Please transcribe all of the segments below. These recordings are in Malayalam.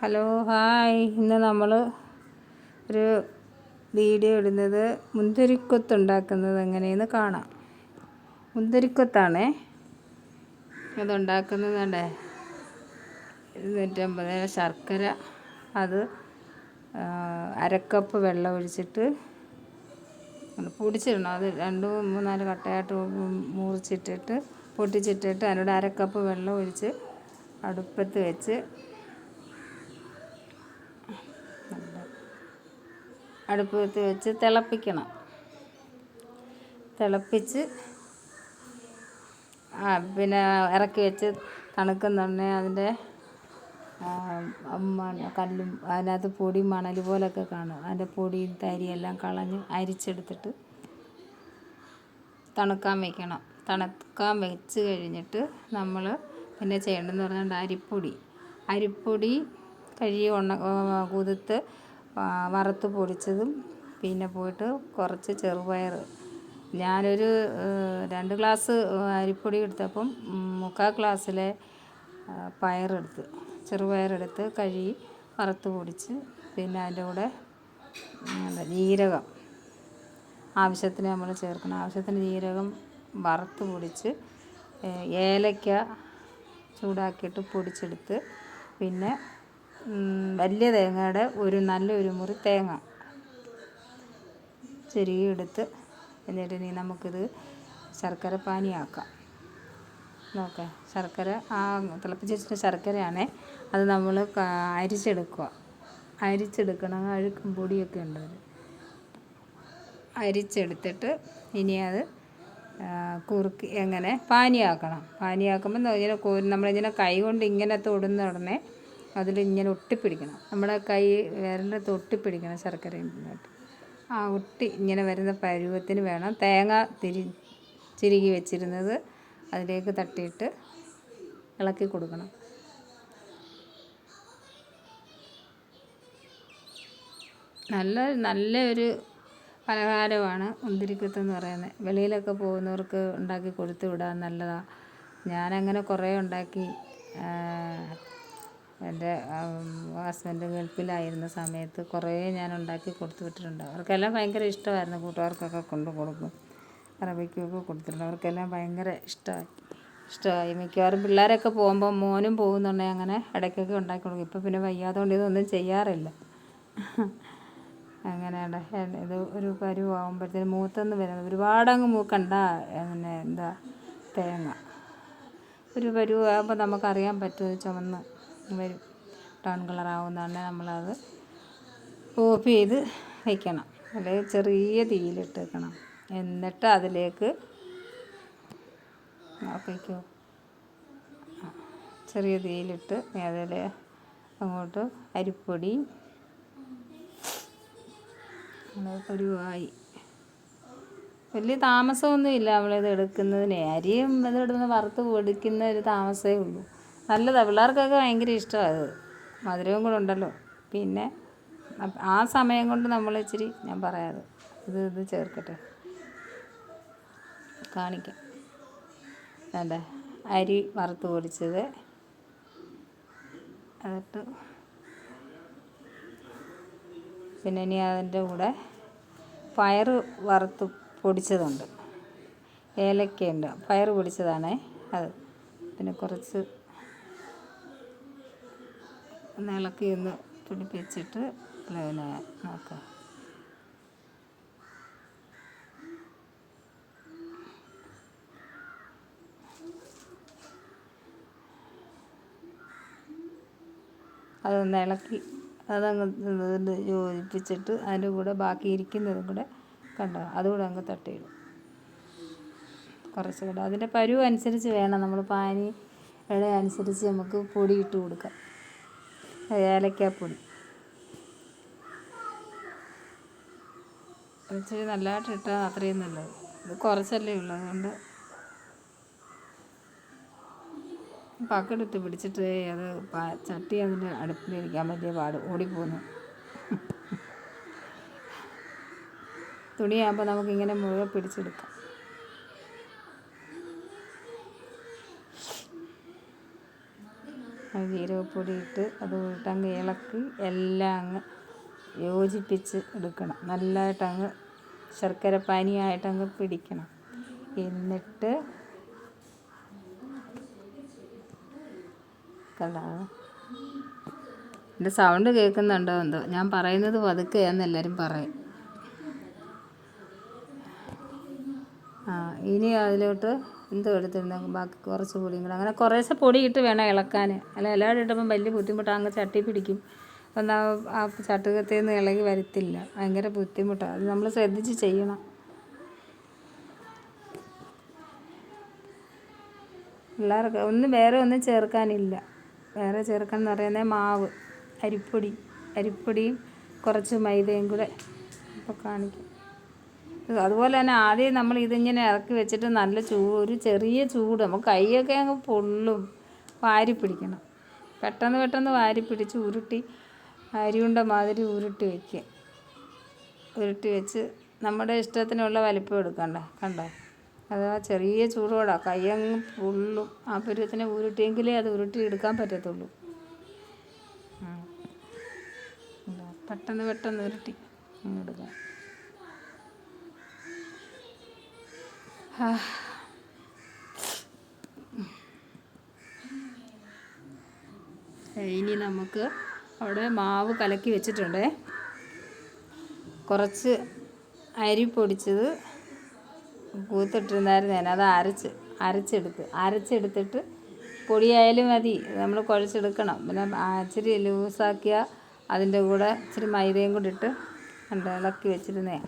Hello hi. ഇന്ന് നമ്മൾ ഒരു വീഡിയോ ഇടുന്നത് മുന്തിരിക്കൊത്ത് ഉണ്ടാക്കുന്നത് എങ്ങനെയെന്ന് കാണാം. മുന്തിരിക്കൊത്താണേ അതുണ്ടാക്കുന്നത്. കണ്ടേ 250 ശർക്കര, അത് അരക്കപ്പ് വെള്ളം ഒഴിച്ചിട്ട് പൊടിച്ചിടണം. അത് 2-3-4 കട്ടയായിട്ട് മുറിച്ചിട്ടിട്ട് പൊട്ടിച്ചിട്ടിട്ട് അതിനോട് അരക്കപ്പ് വെള്ളം ഒഴിച്ച് അടുപ്പത്ത് വെച്ച് തിളപ്പിക്കണം. തിളപ്പിച്ച് പിന്നെ ഇറക്കി വെച്ച് തണുക്കുന്നുണ്ടെങ്കിൽ അതിൻ്റെ കല്ലും അതിനകത്ത് പൊടി മണൽ പോലൊക്കെ കാണും. അതിൻ്റെ പൊടിയും തരിയെല്ലാം കളഞ്ഞ് അരിച്ചെടുത്തിട്ട് തണുക്കാൻ വയ്ക്കണം. തണുക്കാൻ വെച്ച് കഴിഞ്ഞിട്ട് നമ്മൾ പിന്നെ ചെയ്യേണ്ടതെന്ന് പറഞ്ഞാൽ അരിപ്പൊടി കഴുകി കുതിർത്ത് വറുത്ത് പൊടിച്ചതും, പിന്നെ പോയിട്ട് കുറച്ച് ചെറുപയർ. ഞാനൊരു 2 ഗ്ലാസ് അരിപ്പൊടി എടുത്തപ്പം 3/4 ഗ്ലാസ്സിലെ ചെറുപയറെടുത്ത് കഴുകി വറുത്ത് പൊടിച്ച്, പിന്നെ അതിൻ്റെ കൂടെ ജീരകം ആവശ്യത്തിന് നമ്മൾ ചേർക്കണം. ആവശ്യത്തിന് ജീരകം വറുത്ത് പൊടിച്ച്, ഏലക്ക ചൂടാക്കിയിട്ട് പൊടിച്ചെടുത്ത്, പിന്നെ വലിയ തേങ്ങയുടെ നല്ലൊരു മുറി തേങ്ങ ചെരുകിയെടുത്ത്, എന്നിട്ട് ഇനി നമുക്കിത് ശർക്കര പാനിയാക്കാം. നോക്കാം. ശർക്കര തിളപ്പിച്ച് വെച്ചിട്ട് ശർക്കരയാണേ, അത് നമ്മൾ അരിച്ചെടുക്കണം. അഴുക്കും പൊടിയൊക്കെ ഉണ്ട്. അരിച്ചെടുത്തിട്ട് ഇനി അത് കുറുക്കി പാനിയാക്കണം. പാനിയാക്കുമ്പോൾ നമ്മളിങ്ങനെ കൈ കൊണ്ട് ഇങ്ങനെ തൊടുന്ന ഉടനെ അതിലിങ്ങനെ ഒട്ടിപ്പിടിക്കണം. നമ്മുടെ കൈ വിരലിനകത്ത് ഒട്ടിപ്പിടിക്കണം ശർക്കരയും. ഒട്ടി ഇങ്ങനെ വരുന്ന പരുവത്തിന് വേണം തേങ്ങ ചിരുകി വെച്ചിരുന്നത് അതിലേക്ക് തട്ടിയിട്ട് ഇളക്കി കൊടുക്കണം. നല്ലൊരു പലഹാരമാണ് മുന്തിരിക്കൊത്തെന്ന് പറയുന്നത്. വെളിയിലൊക്കെ പോകുന്നവർക്ക് ഉണ്ടാക്കി കൊടുത്തു വിടാൻ നല്ലതാണ്. ഞാനങ്ങനെ കുറേ ഉണ്ടാക്കി. എൻ്റെ ഹസ്ബൻഡ് ഗൾഫിലായിരുന്ന സമയത്ത് കുറേ ഞാൻ ഉണ്ടാക്കി കൊടുത്തു വിട്ടിട്ടുണ്ട്. അവർക്കെല്ലാം ഭയങ്കര ഇഷ്ടമായിരുന്നു. കൂട്ടുകാർക്കൊക്കെ കൊടുക്കും. അറബിക്കൊക്കെ കൊടുത്തിട്ടുണ്ട്. അവർക്കെല്ലാം ഭയങ്കര ഇഷ്ടമായി. മിക്കവാറും പിള്ളേരൊക്കെ പോകുമ്പോൾ, മോനും പോകുന്നുണ്ടെങ്കിൽ അങ്ങനെ ഇടയ്ക്കൊക്കെ ഉണ്ടാക്കി കൊടുക്കും. ഇപ്പോൾ പിന്നെ വയ്യാത്തതുകൊണ്ട് ഇതൊന്നും ചെയ്യാറില്ല. അങ്ങനെയാണ്. ഇത് ഒരു പരുവാകുമ്പോഴത്തേന് മൂത്തൊന്നും വരുന്നത് ഒരുപാടങ്ങ് മൂക്കണ്ട. തേങ്ങ ഒരു പരുവാകുമ്പോൾ നമുക്കറിയാൻ പറ്റും. ചുവന്ന് വരും, ബ്രൗൺ കളറാവുന്നതാണ്. നമ്മളത് ഓഫ് ചെയ്ത് വയ്ക്കണം. അല്ലെങ്കിൽ ചെറിയ തീയിലിട്ട് വെക്കണം. എന്നിട്ട് അതിലേക്ക് ചെറിയ തീയിലിട്ട് അതിൽ അങ്ങോട്ട് അരിപ്പൊടി പരുവായി. വലിയ താമസമൊന്നുമില്ല നമ്മളിത് എടുക്കുന്നതിന്. അരിയും ഇടുന്ന വറുത്ത് പൊടിക്കുന്ന ഒരു താമസമേ ഉള്ളൂ. നല്ലതാണ്. പിള്ളേർക്കൊക്കെ ഭയങ്കര ഇഷ്ടമാണ്. മധുരവും കൂടെ ഉണ്ടല്ലോ. പിന്നെ ആ സമയം കൊണ്ട് നമ്മൾ ഇച്ചിരി ഞാൻ പറയാതെ ഇത് ചേർക്കട്ടെ, കാണിക്കാം. വേണ്ട അരി വറുത്ത് പൊടിച്ചത് അതിട്ട്, പിന്നെ ഇനി അതിൻ്റെ കൂടെ പയർ വറുത്ത് പൊടിച്ചതുണ്ട്, ഏലക്കയുണ്ട്. പയർ പൊടിച്ചതാണേ അത്. പിന്നെ കുറച്ച് ഇളക്കി പിടിപ്പിച്ചിട്ട് പിന്നെ നോക്കാം. അതൊന്ന് ഇളക്കി അതങ്ങ് യോജിപ്പിച്ചിട്ട് അതിൻ്റെ കൂടെ ബാക്കി ഇരിക്കുന്നതും കൂടെ അതുകൂടെ അങ്ങ് തട്ടിയിടും. കുറച്ച് കൂടെ അതിൻ്റെ പരുവ് അനുസരിച്ച് വേണം. നമ്മൾ പാനി അനുസരിച്ച് നമുക്ക് പൊടി ഇട്ട് കൊടുക്കാം. ഏലക്കാപ്പൊടി ഇച്ചിരി നല്ലതായിട്ട് ഇട്ടാൽ അത്രയും നല്ലത്. ഇത് കുറച്ചല്ലേ ഉള്ളൂ, അതുകൊണ്ട് പക്കെടുത്ത് പിടിച്ചിട്ട് അത് ചട്ടി അതിൻ്റെ അടുപ്പിലിരിക്കാൻ വലിയ പാട്, ഓടിപ്പോകുന്നു. തുണിയാകുമ്പോൾ നമുക്കിങ്ങനെ മുഴുവൻ പിടിച്ചെടുക്കാം. ജീരകപ്പൊടി ഇട്ട് അത് ഇട്ടങ്ങ് ഇളക്കി എല്ലാം അങ്ങ് യോജിപ്പിച്ച് എടുക്കണം. നല്ലതായിട്ടങ്ങ് ശർക്കര പാനിയായിട്ടങ്ങ് പിടിക്കണം. എന്നിട്ട് കണ്ടോ, എൻ്റെ സൗണ്ട് കേൾക്കുന്നുണ്ടോ എന്തോ? ഞാൻ പറയുന്നത് പതുക്കെയാന്ന് എല്ലാവരും പറയും. ഇനി അതിലോട്ട് എന്തോ എടുത്തിട്ടുണ്ടെങ്കിൽ ബാക്കി കുറച്ച് പൊടിയും കൂടെ, അങ്ങനെ കുറേശ്ശെ പൊടി ഇട്ട് വേണം ഇളക്കാൻ. അല്ല എല്ലാവരും ഇട്ടപ്പം വലിയ ബുദ്ധിമുട്ടാണ്, അങ്ങ് ചട്ടി പിടിക്കും. എന്നാൽ ആ ചട്ടുകത്തിൽ നിന്ന് ഇളകി വരത്തില്ല, ഭയങ്കര ബുദ്ധിമുട്ടാണ്. അത് നമ്മൾ ശ്രദ്ധിച്ച് ചെയ്യണം. പിള്ളേർക്ക് വേറെ ഒന്നും ചേർക്കാനില്ല. വേറെ ചേർക്കാനെന്ന് പറയുന്നത് മാവ്, അരിപ്പൊടിയും കുറച്ച് മൈദയും കൂടെ ഇപ്പോൾ കാണിക്കും. അതുപോലെ തന്നെ ആദ്യം നമ്മൾ ഇതിങ്ങനെ ഇറക്കി വെച്ചിട്ട് നല്ല ഒരു ചെറിയ ചൂട്, നമുക്ക് കൈയൊക്കെ അങ്ങ് പൊള്ളും. വാരി പിടിക്കണം, പെട്ടെന്ന് വാരി പിടിച്ച് ഉരുട്ടി അരിയുണ്ട മാതിരി ഉരുട്ടി വയ്ക്കുക. ഉരുട്ടി വെച്ച് നമ്മുടെ ഇഷ്ടത്തിനുള്ള വലിപ്പം എടുക്കണ്ടേ, കണ്ടോ? അത് ആ ചെറിയ ചൂടോടെ കൈ അങ്ങ് പൊള്ളും. ആ പരുവത്തിനെ ഉരുട്ടിയെങ്കിലേ അത് ഉരുട്ടി എടുക്കാൻ പറ്റത്തുള്ളൂ. പെട്ടെന്ന് ഉരുട്ടി എടുക്കാം. ഇനി നമുക്ക് അവിടെ മാവ് കലക്കി വെച്ചിട്ടുണ്ടേ. കുറച്ച് അരി പൊടിച്ചത് കൂത്തിട്ടിരുന്നായിരുന്നു ഞാൻ, അത് അരച്ചെടുത്തിട്ട് പൊടിയായാലും മതി, നമ്മൾ കുഴച്ചെടുക്കണം. പിന്നെ ഇച്ചിരി ലൂസാക്കിയാൽ അതിൻ്റെ കൂടെ ഇച്ചിരി മൈദയും കൂടി ഇട്ട് ഇളക്കി വെച്ചിരുന്നേ.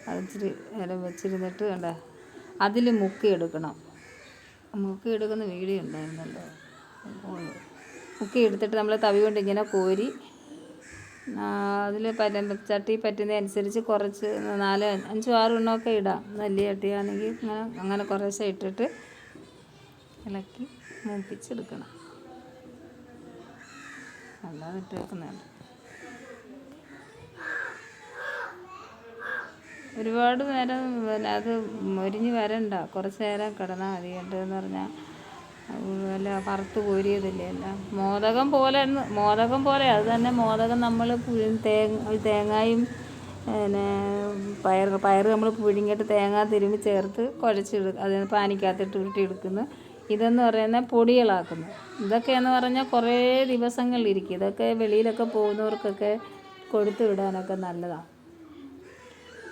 അതിച്ചിരി നേരം വെച്ചിരുന്നിട്ട് അതിൽ മുക്കിയെടുക്കണം. മുക്കിയെടുക്കുന്ന വീഡിയോ ഉണ്ടായിരുന്നല്ലോ. മുക്കിയെടുത്തിട്ട് നമ്മൾ തവി കൊണ്ട് ഇങ്ങനെ കോരി അതിൽ ചട്ടി പറ്റുന്നതനുസരിച്ച് കുറച്ച് 4, 5, 6 എണ്ണമൊക്കെ ഇടാം. വലിയ ചട്ടിയാണെങ്കിൽ അങ്ങനെ കുറേശ്ശെ ഇട്ടിട്ട് ഇളക്കി മൂപ്പിച്ചെടുക്കണം. അല്ലാതെ ഇട്ടേക്കുന്നുണ്ട്. ഒരുപാട് നേരം അത് മൊരിഞ്ഞ് വരണ്ട, കുറച്ച് നേരം കിടന്നാൽ മതി. എന്ന് പറഞ്ഞാൽ വല്ല വറുത്ത് കോരിയതില്ലേ, അല്ല മോദകം പോലെ അത് തന്നെ. മോദകം നമ്മൾ തേങ്ങായും പിന്നെ പയറ് നമ്മൾ പുഴുങ്ങിയിട്ട് തേങ്ങ തിരുമ്മി ചേർത്ത് കുഴച്ചെടുക്കും, അതിന് പാനിക്കകത്തിട്ട് ഉരുട്ടിയെടുക്കുന്നു. ഇതെന്ന് പറയുന്നത് പൊടികളാക്കുന്നു. ഇതൊക്കെയെന്ന് പറഞ്ഞാൽ കുറേ ദിവസങ്ങളിലിരിക്കും. ഇതൊക്കെ വെളിയിലൊക്കെ പോകുന്നവർക്കൊക്കെ കൊടുത്തു വിടാനൊക്കെ നല്ലതാണ്.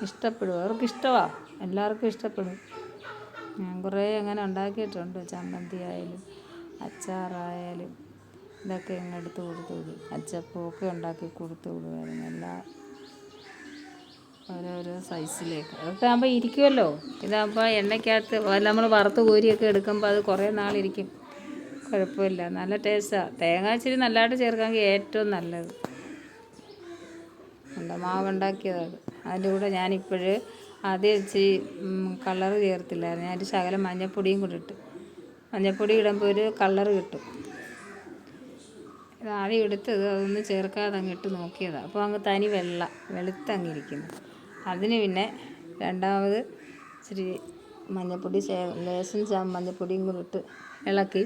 ഇഷ്ടപ്പെടും, അവർക്കിഷ്ടമാണ്, എല്ലാവർക്കും ഇഷ്ടപ്പെടും. ഞാൻ കുറേ അങ്ങനെ ഉണ്ടാക്കിയിട്ടുണ്ട്. ചമ്മന്തി ആയാലും അച്ചാറായാലും ഇതൊക്കെ ഇങ്ങനെ എടുത്ത് കൊടുത്തു വിടും. അച്ചപ്പമൊക്കെ ഉണ്ടാക്കി കൊടുത്തു വിടുമായിരുന്നു. എല്ലാം ഓരോരോ സൈസിലേക്ക്. അതൊക്കെ ആകുമ്പോൾ ഇരിക്കുമല്ലോ. ഇതാകുമ്പോൾ എണ്ണയ്ക്കകത്ത് നമ്മൾ വറുത്ത് കോരിയൊക്കെ എടുക്കുമ്പോൾ അത് കുറേ നാളിരിക്കും, കുഴപ്പമില്ല, നല്ല ടേസ്റ്റാണ്. തേങ്ങ ഇച്ചിരി നല്ലതായിട്ട് ചേർക്കാമെങ്കിൽ ഏറ്റവും നല്ലത്. മാവുണ്ടാക്കിയതാണ്. അതിൻ്റെ കൂടെ ഞാനിപ്പോഴ് ആദ്യം ഇച്ചിരി കളറ് ചേർത്തില്ലായിരുന്നു. ഞാനൊരു ശകലം മഞ്ഞൾപ്പൊടിയും കൂടി ഇട്ട്. മഞ്ഞൾപ്പൊടി ഇടുമ്പോൾ ഒരു കളറ് കിട്ടും. ഇത് ആദ്യം എടുത്തത് അതൊന്നും ചേർക്കാതെ അങ്ങ് ഇട്ട് നോക്കിയതാണ്. അപ്പോൾ അങ്ങ് തനി വെളുത്തങ്ങിരിക്കുന്നു. അതിന് പിന്നെ രണ്ടാമത് ഇച്ചിരി മഞ്ഞൾപ്പൊടി ലേശം മഞ്ഞൾപ്പൊടിയും കൂടി ഇട്ട് ഇളക്കി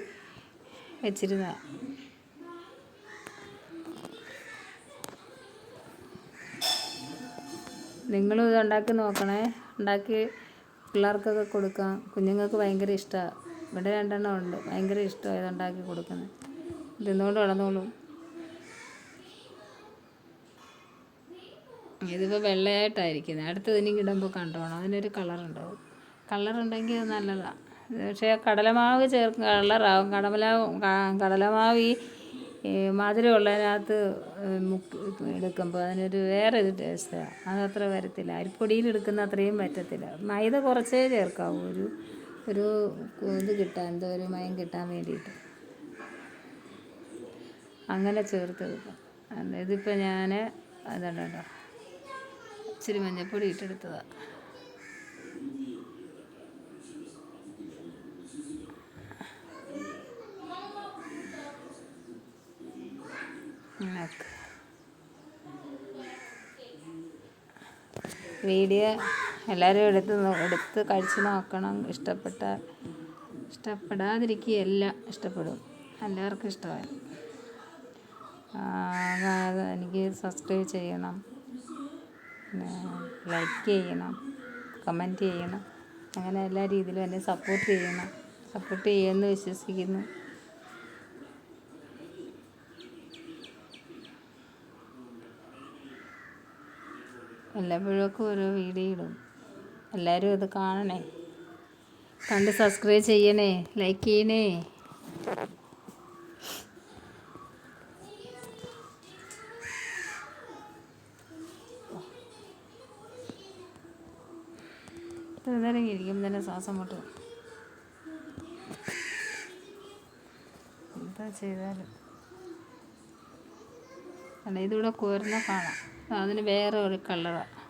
വെച്ചിരുന്ന. നിങ്ങളും ഇത് ഉണ്ടാക്കി നോക്കണേ. ഉണ്ടാക്കി പിള്ളേർക്കൊക്കെ കൊടുക്കാം. കുഞ്ഞുങ്ങൾക്ക് ഭയങ്കര ഇഷ്ടമാണ്. ഇവിടെ 2 എണ്ണം ഉണ്ട്, ഭയങ്കര ഇഷ്ടമാണ് ഇതുണ്ടാക്കി കൊടുക്കുന്നത്. തിന്നുകൊണ്ട് കിടന്നോളും. ഇതിപ്പോൾ വെള്ളയായിട്ടായിരിക്കുന്നത്. അടുത്തതിന് ഇടുമ്പോൾ കണ്ടോണം, അതിനൊരു കളറുണ്ടാവും. കളറുണ്ടെങ്കിൽ അത് നല്ലതാണ്. പക്ഷേ കടലമാവ് കളറാവും. കടലമാവ് ഈ മധുരമുള്ളതിനകത്ത് എടുക്കുമ്പോൾ അതിനൊരു വേറെ ഒരു ടേസ്റ്റാണ്. അതത്ര വരത്തില്ല. അരിപ്പൊടിയിൽ എടുക്കുന്ന അത്രയും പറ്റത്തില്ല. മൈദ കുറച്ചേ ചേർക്കാവൂ, ഒരു ഇത് കിട്ടാൻ, എന്തോ ഒരു മയം കിട്ടാൻ വേണ്ടിയിട്ട് അങ്ങനെ ചേർത്തെടുക്കാം. ഇതിപ്പോൾ ഞാൻ അതുണ്ടോ ഇച്ചിരി മഞ്ഞൾപ്പൊടി ഇട്ടെടുത്തതാണ്. വീഡിയോ എല്ലാവരും എടുത്ത് കഴിച്ച് നോക്കണം. ഇഷ്ടപ്പെടാതിരിക്കുകയല്ല, ഇഷ്ടപ്പെടും. എല്ലാവർക്കും ഇഷ്ടമായി. എനിക്ക് സബ്സ്ക്രൈബ് ചെയ്യണം, പിന്നെ ലൈക്ക് ചെയ്യണം, കമൻറ്റ് ചെയ്യണം, അങ്ങനെ എല്ലാ രീതിയിലും എന്നെ സപ്പോർട്ട് ചെയ്യണം. സപ്പോർട്ട് ചെയ്യുമെന്ന് വിശ്വസിക്കുന്നു. എല്ലാപ്പോഴൊക്കെ ഓരോ വീഡിയോ ഇടും. എല്ലാവരും അത് കാണണേ, കണ്ട് സബ്സ്ക്രൈബ് ചെയ്യണേ, ലൈക്ക് ചെയ്യണേ. ഇത്ര നേരം ഇരിക്കുമ്പോൾ തന്നെ ശ്വാസം മുട്ടും. എന്താ ചെയ്താലും ഇതിവിടെ കോരുന്ന കാണാം. അതിന് വേറെ ഒരു കളറാണ്.